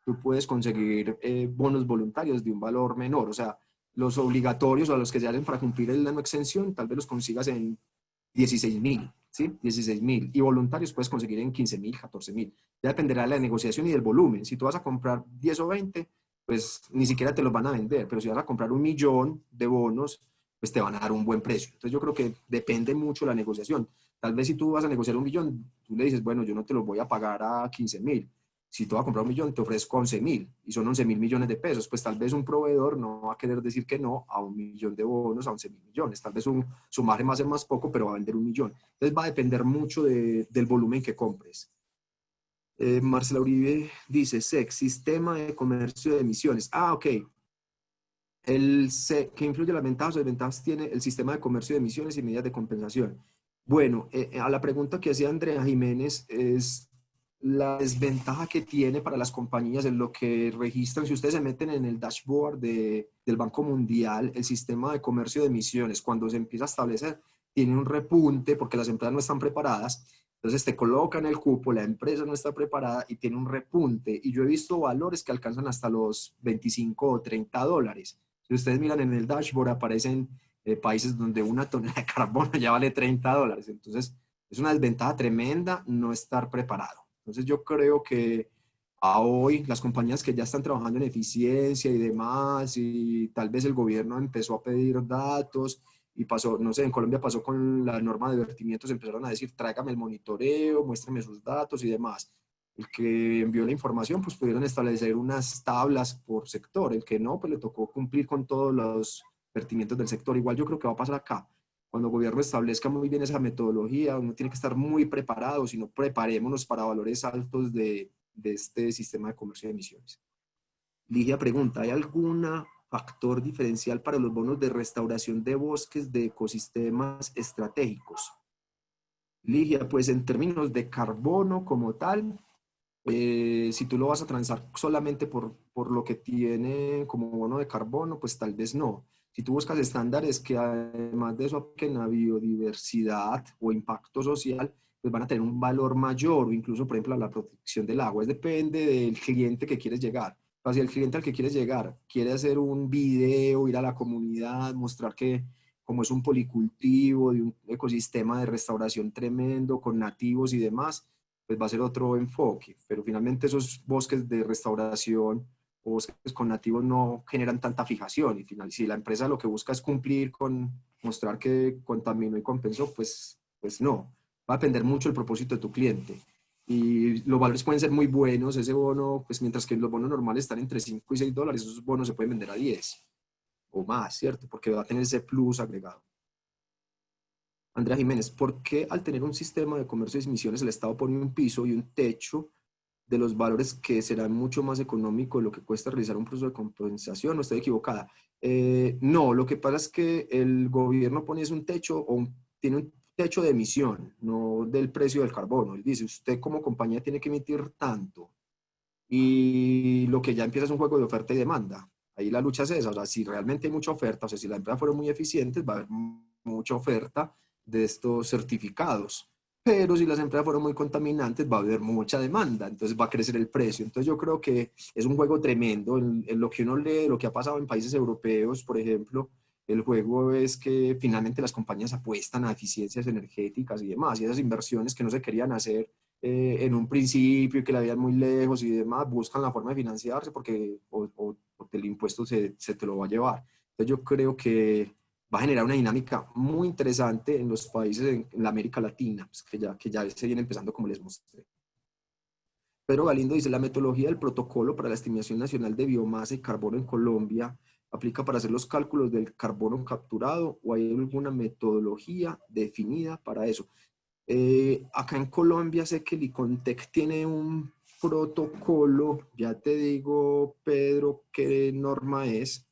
[SPEAKER 1] tú puedes conseguir bonos voluntarios de un valor menor. O sea, los obligatorios o los que se hacen para cumplir la no exención, tal vez los consigas en 16.000, ¿sí? 16.000. Y voluntarios puedes conseguir en 15.000, 14.000. Ya dependerá de la negociación y del volumen. Si tú vas a comprar 10 o 20, pues ni siquiera te los van a vender. Pero si vas a comprar 1.000.000 de bonos, pues te van a dar un buen precio. Entonces yo creo que depende mucho la negociación. Tal vez si tú vas a negociar 1.000.000, tú le dices, bueno, yo no te lo voy a pagar a 15.000. Si tú vas a comprar 1.000.000, te ofrezco 11.000 y son 11.000 millones de pesos. Pues tal vez un proveedor no va a querer decir que no a 1.000.000 de bonos, a 11.000 millones. Tal vez su margen va a ser más poco, pero va a vender 1.000.000. Entonces va a depender mucho del volumen que compres. Marcela Uribe dice, SEC, Sistema de Comercio de Emisiones. Ah, ok. ¿Qué influye las ventajas o desventajas tiene el sistema de comercio de emisiones y medidas de compensación? Bueno, a la pregunta que hacía Andrea Jiménez es la desventaja que tiene para las compañías en lo que registran. Si ustedes se meten en el dashboard del Banco Mundial, el sistema de comercio de emisiones, cuando se empieza a establecer, tiene un repunte porque las empresas no están preparadas. Entonces te colocan el cupo, la empresa no está preparada y tiene un repunte. Y yo he visto valores que alcanzan hasta los 25 o 30 dólares. Si ustedes miran en el dashboard, aparecen países donde una tonelada de carbono ya vale 30 dólares. Entonces, es una desventaja tremenda no estar preparado. Entonces, yo creo que a hoy las compañías que ya están trabajando en eficiencia y demás, y tal vez el gobierno empezó a pedir datos y pasó, no sé, en Colombia pasó con la norma de vertimientos, empezaron a decir, tráigame el monitoreo, muéstrame sus datos y demás. El que envió la información, pues pudieron establecer unas tablas por sector. El que no, pues le tocó cumplir con todos los vertimientos del sector. Igual yo creo que va a pasar acá. Cuando el gobierno establezca muy bien esa metodología, uno tiene que estar muy preparado, si no, preparémonos para valores altos de este sistema de comercio de emisiones. Ligia pregunta, ¿hay algún factor diferencial para los bonos de restauración de bosques de ecosistemas estratégicos? Ligia, pues en términos de carbono como tal, si tú lo vas a transar solamente por lo que tiene como bono de carbono, pues tal vez no. Si tú buscas estándares que además de eso apliquen a biodiversidad o impacto social, pues van a tener un valor mayor o incluso, por ejemplo, a la protección del agua. Es depende del cliente que quieres llegar. O sea, si el cliente al que quieres llegar quiere hacer un video, ir a la comunidad, mostrar que como es un policultivo de un ecosistema de restauración tremendo con nativos y demás, pues va a ser otro enfoque, pero finalmente esos bosques de restauración o bosques con nativos no generan tanta fijación y si la empresa lo que busca es cumplir con mostrar que contaminó y compensó, pues no. Va a depender mucho del propósito de tu cliente. Y los valores pueden ser muy buenos, ese bono, pues mientras que los bonos normales están entre 5 y 6 dólares, esos bonos se pueden vender a 10 o más, ¿cierto? Porque va a tener ese plus agregado. Andrea Jiménez, ¿por qué al tener un sistema de comercio de emisiones el Estado pone un piso y un techo de los valores que serán mucho más económico de lo que cuesta realizar un proceso de compensación? ¿No estoy equivocada? No, lo que pasa es que el gobierno pone un techo tiene un techo de emisión, no del precio del carbono. Él dice, usted como compañía tiene que emitir tanto. Y lo que ya empieza es un juego de oferta y demanda. Ahí la lucha es esa, o sea, si realmente hay mucha oferta, o sea, si las empresas fueron muy eficientes, va a haber mucha oferta de estos certificados. Pero si las empresas fueron muy contaminantes, va a haber mucha demanda, entonces va a crecer el precio. Entonces yo creo que es un juego tremendo en lo que uno lee, lo que ha pasado en países europeos, por ejemplo, el juego es que finalmente las compañías apuestan a eficiencias energéticas y demás, y esas inversiones que no se querían hacer en un principio y que la veían muy lejos y demás, buscan la forma de financiarse porque porque el impuesto se te lo va a llevar. Entonces yo creo que va a generar una dinámica muy interesante en los países en la América Latina, pues, que ya se viene empezando como les mostré. Pedro Galindo dice, la metodología del protocolo para la estimación nacional de biomasa y carbono en Colombia aplica para hacer los cálculos del carbono capturado o hay alguna metodología definida para eso. Acá en Colombia sé que el ICONTEC tiene un protocolo, ya te digo, Pedro, qué norma es.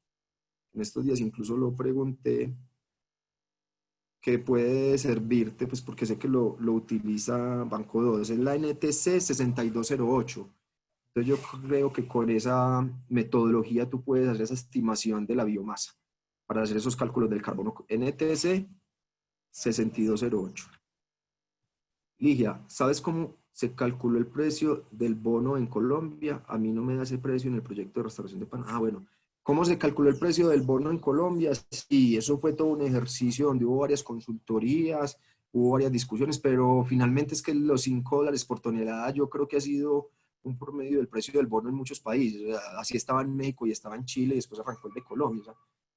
[SPEAKER 1] En estos días incluso lo pregunté, que puede servirte, pues porque sé que lo utiliza Banco 2, es la NTC 6208. Entonces yo creo que con esa metodología tú puedes hacer esa estimación de la biomasa para hacer esos cálculos del carbono. NTC 6208. Ligia, ¿sabes cómo se calculó el precio del bono en Colombia? A mí no me da ese precio en el proyecto de restauración de Panamá. Ah, bueno. ¿Cómo se calculó el precio del bono en Colombia? Sí, eso fue todo un ejercicio donde hubo varias consultorías, hubo varias discusiones, pero finalmente es que los $5 por tonelada yo creo que ha sido un promedio del precio del bono en muchos países. O sea, así estaba en México y estaba en Chile y después arrancó el de Colombia. O sea,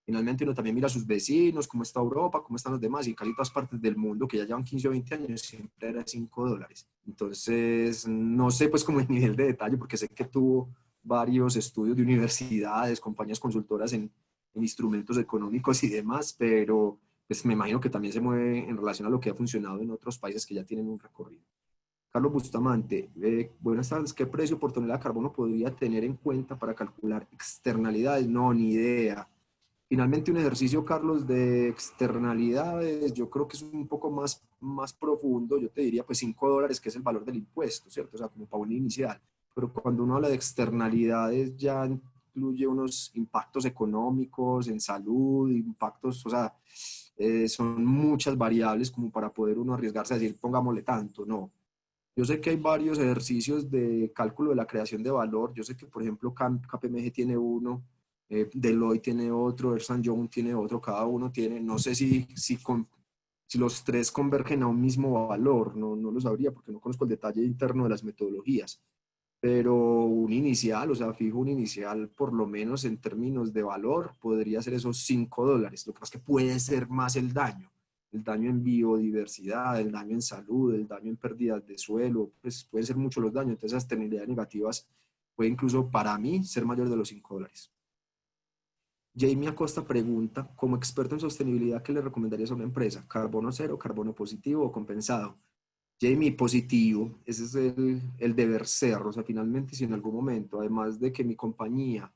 [SPEAKER 1] finalmente uno también mira a sus vecinos, cómo está Europa, cómo están los demás, y casi todas partes del mundo que ya llevan 15 o 20 años siempre era $5. Entonces, no sé pues como el nivel de detalle, porque sé que tuvo varios estudios de universidades, compañías consultoras en instrumentos económicos y demás, pero pues me imagino que también se mueve en relación a lo que ha funcionado en otros países que ya tienen un recorrido. Carlos Bustamante, buenas tardes. ¿Qué precio por tonelada de carbono podría tener en cuenta para calcular externalidades? No, ni idea. Finalmente, un ejercicio, Carlos, de externalidades, yo creo que es un poco más profundo. Yo te diría, pues $5, que es el valor del impuesto, ¿cierto? O sea, como para un inicial. Pero cuando uno habla de externalidades, ya incluye unos impactos económicos, en salud, impactos, o sea, son muchas variables como para poder uno arriesgarse a decir, pongámosle tanto, no. Yo sé que hay varios ejercicios de cálculo de la creación de valor. Yo sé que, por ejemplo, KPMG tiene uno, Deloitte tiene otro, Ernst Young tiene otro, cada uno tiene, no sé si los tres convergen a un mismo valor, no lo sabría porque no conozco el detalle interno de las metodologías, pero un inicial, o sea, fijo un inicial por lo menos en términos de valor, podría ser esos $5. Lo que pasa es que puede ser más el daño en biodiversidad, el daño en salud, el daño en pérdidas de suelo, pues pueden ser muchos los daños, entonces las externalidades negativas puede incluso para mí ser mayor de los $5. Jamie Acosta pregunta, como experto en sostenibilidad, ¿qué le recomendarías a una empresa? ¿Carbono cero, carbono positivo o compensado? Jamie, positivo, ese es el deber ser, o sea, finalmente si en algún momento, además de que mi compañía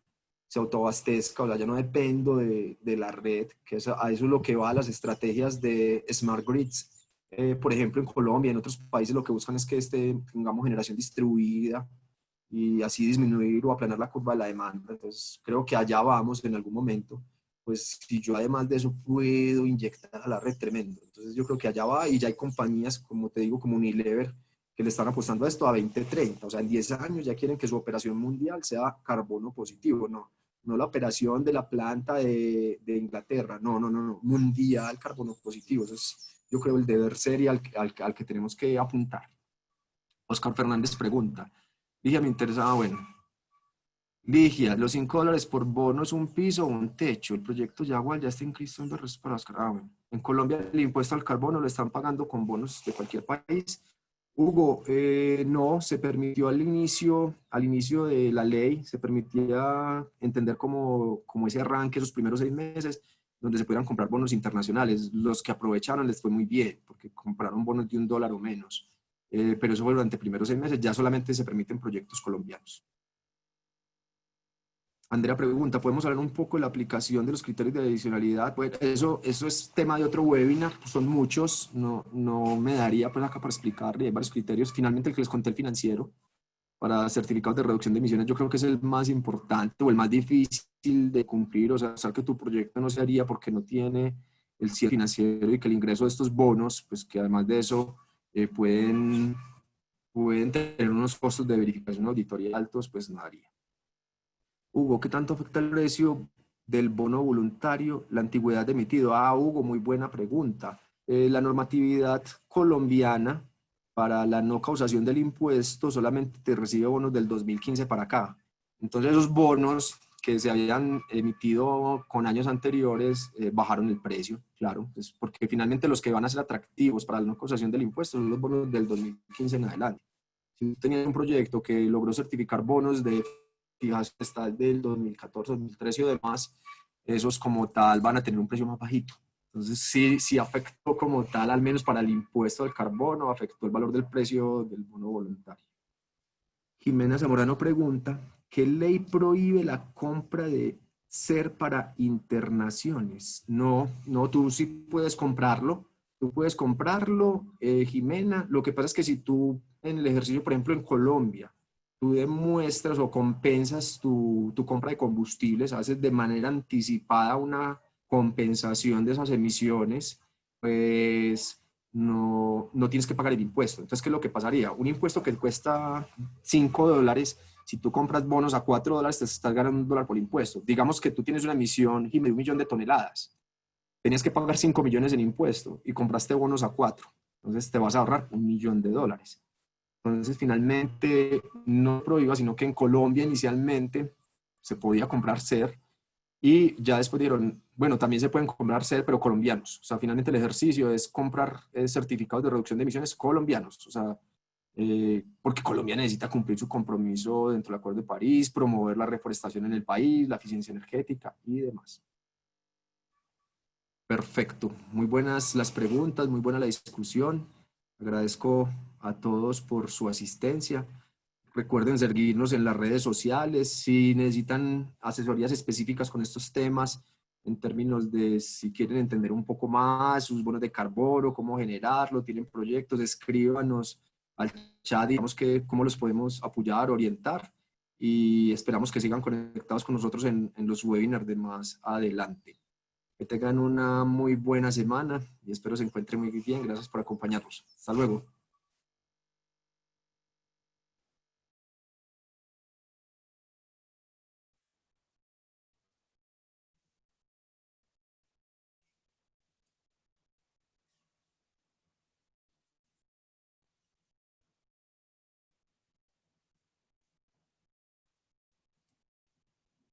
[SPEAKER 1] se autoabastezca, o sea, ya no dependo de la red, que a eso es lo que va a las estrategias de Smart Grids. Por ejemplo, en Colombia, en otros países lo que buscan es que tengamos generación distribuida y así disminuir o aplanar la curva de la demanda. Entonces, creo que allá vamos en algún momento. Pues si yo además de eso puedo inyectar a la red, tremendo. Entonces yo creo que allá va y ya hay compañías, como te digo, como Unilever, que le están apostando a esto a 2030. O sea, en 10 años ya quieren que su operación mundial sea carbono positivo, no la operación de la planta de Inglaterra, no, mundial carbono positivo. Eso es, yo creo, el deber ser y al que tenemos que apuntar. Oscar Fernández pregunta, Ligia, me interesaba, bueno, Ligia, los $5 por bono es un piso o un techo. El proyecto Yagual ya está inscrito en para Oscar. Ah, bueno. En Colombia el impuesto al carbono lo están pagando con bonos de cualquier país. Hugo, no, se permitió al inicio de la ley, se permitía entender como ese arranque, esos primeros 6 meses, donde se pudieran comprar bonos internacionales. Los que aprovecharon les fue muy bien, porque compraron bonos de $1 o menos. Pero eso fue durante primeros 6 meses, ya solamente se permiten proyectos colombianos. Andrea pregunta, ¿podemos hablar un poco de la aplicación de los criterios de adicionalidad? Pues eso es tema de otro webinar, son muchos, no me daría pues acá para explicarle, hay varios criterios. Finalmente el que les conté, el financiero, para certificados de reducción de emisiones, yo creo que es el más importante o el más difícil de cumplir, o sea que tu proyecto no se haría porque no tiene el cierre financiero y que el ingreso de estos bonos, pues que además de eso pueden tener unos costos de verificación auditoría altos, pues no haría. Hugo, ¿qué tanto afecta el precio del bono voluntario, la antigüedad de emitido. Ah, Hugo, muy buena pregunta. La normatividad colombiana para la no causación del impuesto solamente te recibe bonos del 2015 para acá. Entonces esos bonos que se habían emitido con años anteriores bajaron el precio, claro, pues porque finalmente los que van a ser atractivos para la no causación del impuesto son los bonos del 2015 en adelante. Si tenía un proyecto que logró certificar bonos de fijación está del 2014, 2013 o demás, esos como tal van a tener un precio más bajito. Entonces sí afectó como tal, al menos para el impuesto del carbono, afectó el valor del precio del bono voluntario. Jimena Zamorano pregunta, ¿qué ley prohíbe la compra de ser para internaciones? No, tú sí puedes comprarlo. Tú puedes comprarlo, Jimena. Lo que pasa es que si tú en el ejercicio, por ejemplo, en Colombia, tú demuestras o compensas tu compra de combustibles, haces de manera anticipada una compensación de esas emisiones, pues no tienes que pagar el impuesto. Entonces, ¿qué es lo que pasaría? Un impuesto que cuesta $5, si tú compras bonos a $4, te estás ganando $1 por impuesto. Digamos que tú tienes una emisión de 1 millón de toneladas. Tenías que pagar 5 millones en impuesto y compraste bonos a 4. Entonces, te vas a ahorrar $1 millón. Entonces, finalmente, no prohíba, sino que en Colombia inicialmente se podía comprar SER y ya después dijeron, bueno, también se pueden comprar SER, pero colombianos. O sea, finalmente el ejercicio es comprar certificados de reducción de emisiones colombianos. O sea, porque Colombia necesita cumplir su compromiso dentro del Acuerdo de París, promover la reforestación en el país, la eficiencia energética y demás. Perfecto. Muy buenas las preguntas, muy buena la discusión. Agradezco a todos por su asistencia. Recuerden seguirnos en las redes sociales. Si necesitan asesorías específicas con estos temas, en términos de si quieren entender un poco más sus bonos de carbono, cómo generarlo, tienen proyectos, escríbanos al chat, digamos que cómo los podemos apoyar, orientar y esperamos que sigan conectados con nosotros en los webinars de más adelante. Que tengan una muy buena semana y espero se encuentren muy bien. Gracias por acompañarnos. Hasta luego.